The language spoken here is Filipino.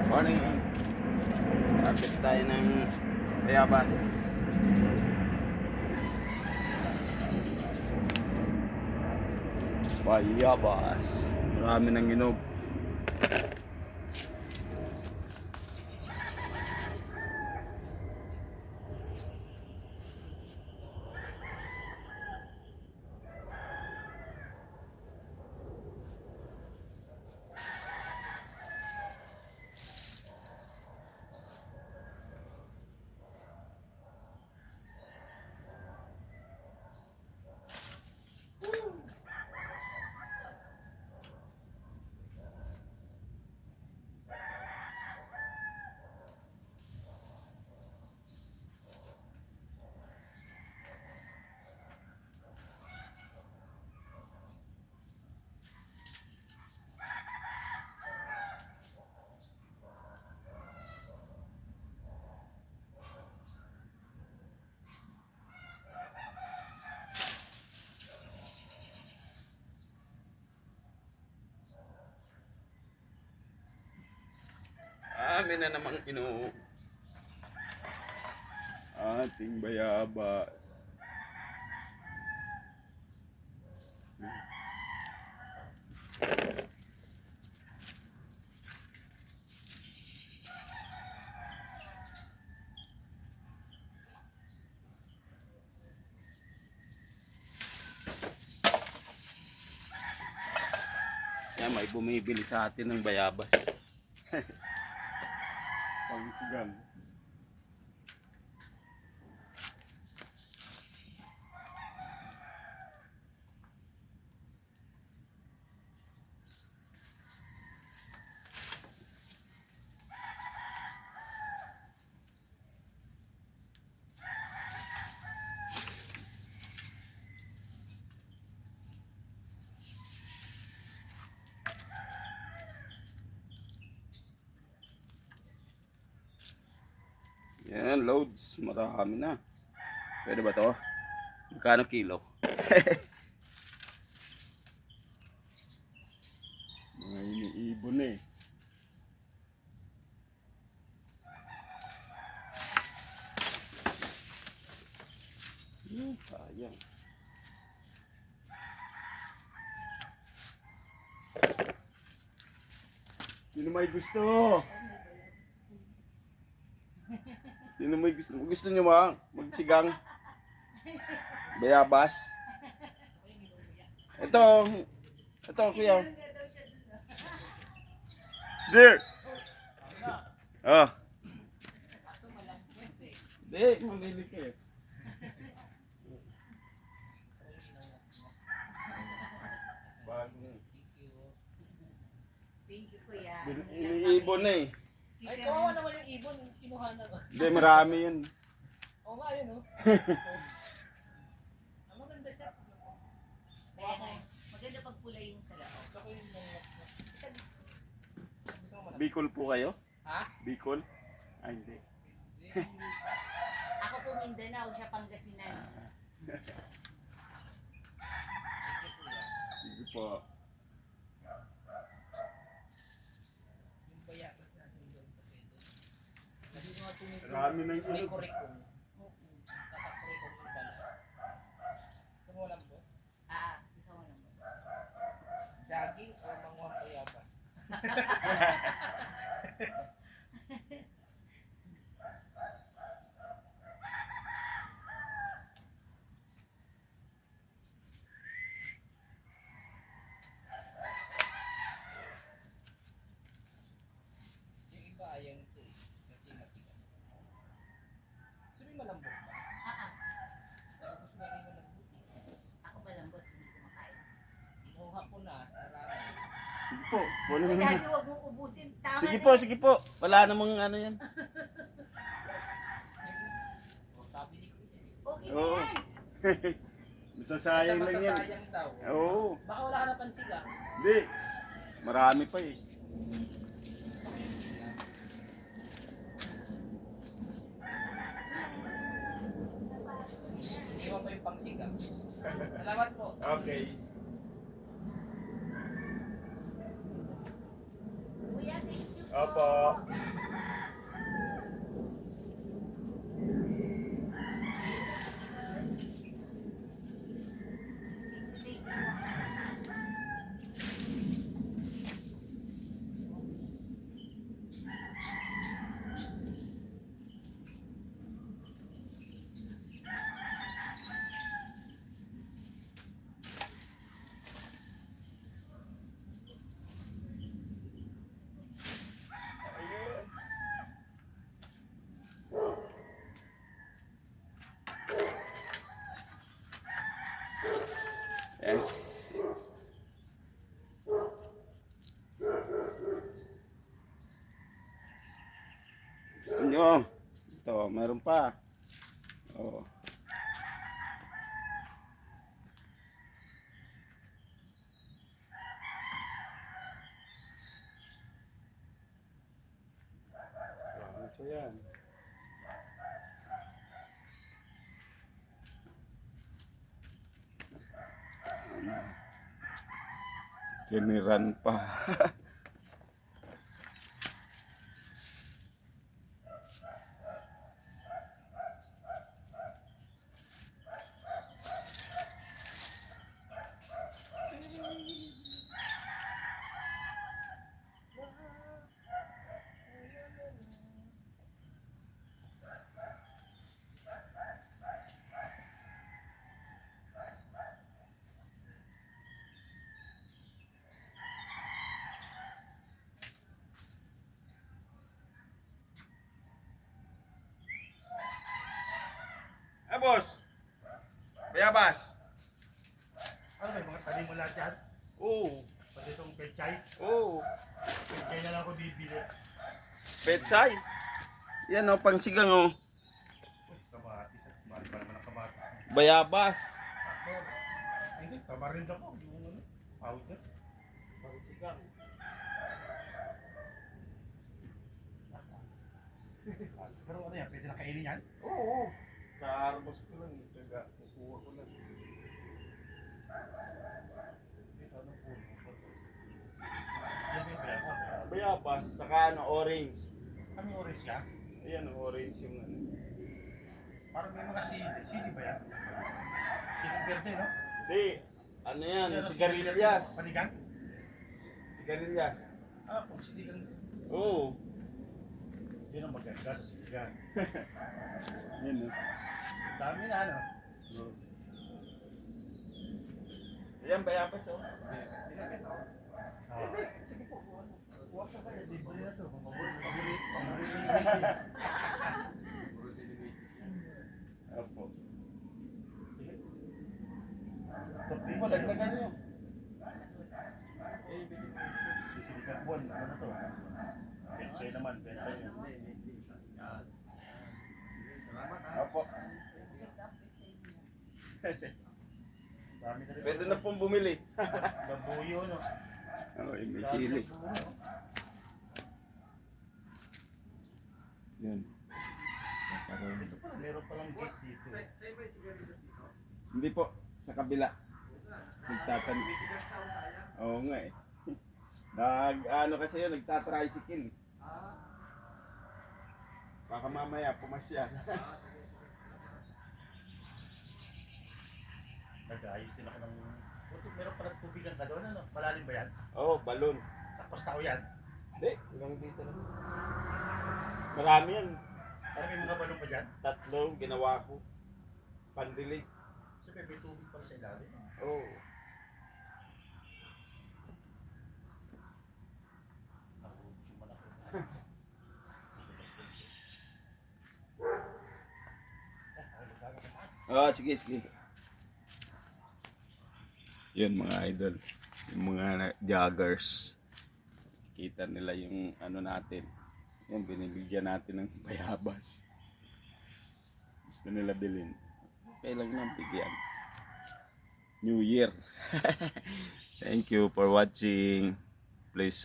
Morning. Harvest tayo ng bayabas. Bayabas. Marami ng inog. Amin na namang inog. Ating bayabas. Yan, may bumibili sa atin ng bayabas. Pangsigan. Yan, loads. Marami na. Pwede ba to? Magkano kilo? Mga iniibon eh. Sayang. Sino may gusto? Sino may gusto? Gusto nyo magsigang bayabas? Ito kuya. Sir! Oh. Hindi, mamili ka eh. Thank you, kuya. Iniibon na eh. Ay, kawawa naman yung ibon, kinuha na ba? Hindi, marami yun. Oo nga, yun, oh. Ang maganda siya. Maganda pag pula yung salaw. Gusto ko yung Bicol po kayo? Ha? Bicol? Ay, hindi. Ako po Mindanao, siya Pangasinan. Hindi po. Yung bayabas natin doon sa pedo. Kasi mga tumutulong. Marami ng inog. Kurikong. Kakakurikong yung bala. Gusto mo alam po? Gusto mo naman. Jogging o mga bayabas? Yung iba ayaw nito eh. Kasi matigas. Gusto mo yung malambot ba? Gusto mo yung malambot eh. Ako malambot, hindi kumakain. Kinuha ko na, marami. Sige po. Kunin mo na. Dati huwag mong ubusin. Tama Sige na po, yun. sige po. Wala namang ano yan. O, sabi ni Kuya. Okay na Oo. yan. Masasayang lang yan. Masasayang daw. Oo. Baka wala ka napansin ah. Hindi. Marami pa eh. Iwan ko yung pangsigang. Salamat po. Okay. Kuya, thank you. Opo. Yes. Gusto nyo? Ito, meron pa. Oh. Ito yan. Tiniran pa. Boss. Bayabas. Ano ba yung mga tanim mo lahat yan? Oo. Pati itong pechay. Oo. Pechay na lang ako bibili. Petsay. Yan o, pangsigang o. Uy, kamatis. Mahal pa naman ang kamatis. Bayabas. Ako, hindi, tamarind ako. Yung ano, powder. Pangsigang. Pero ano yan, pwede na kainin yan? Oo. Kaarbos ko lang. Taga, kukuha ko lang. Ito, anong puno? Yan ba yung bayabas? Bayabas, saka ano, orange. Ano yung orange yan? Ayan, orange yung ano. Parang may mga sili. Sili ba yan? Sili verde, no? Hindi. Ano yan, Yan, sigarilyas. Panigang? Sigarilyas. Ah, kung siligang. Oo. Yun ang maganda sa siligang. Yan o. Dami na, ano? Ayan, bayabas o. Ah. Sige po. Kuha ka ba? Libre na to. Paborito. Opo. Topi. Opo, dagdagan nyo. Sisiligang buwan. Ano na to? Pechay naman. Pechay yun. Opo. Dami na rin. Pwede na pong bumili. Babuyo, no? Oo, may sili. Yan. Ito pala, meron palang guest dito. Hindi po, sa kabila. Nagtatan. Oo nga eh. Ano kasi yun, nagtatricycle. Baka mamaya pumasya. Nag-ayos din ako ng... Buti, meron palang tubigan ka doon, ano? Malalim ba yan? Oo, balon. Tapos tao yan. Hindi, hanggang dito lang. Marami yan. Parang may mga balon pa dyan. 3 ginawa ko. Pandilig. Siyempre, may tubig pala sa ilalim. Oo. Nakahubos yung malaki. Sige, sige. Yun mga idol. Yung mga joggers. Kita nila yung ano natin. Yan, binibigyan natin ng bayabas. Gusto nila bilhin. Okay lang ng bigyan. New Year. Thank you for watching. Please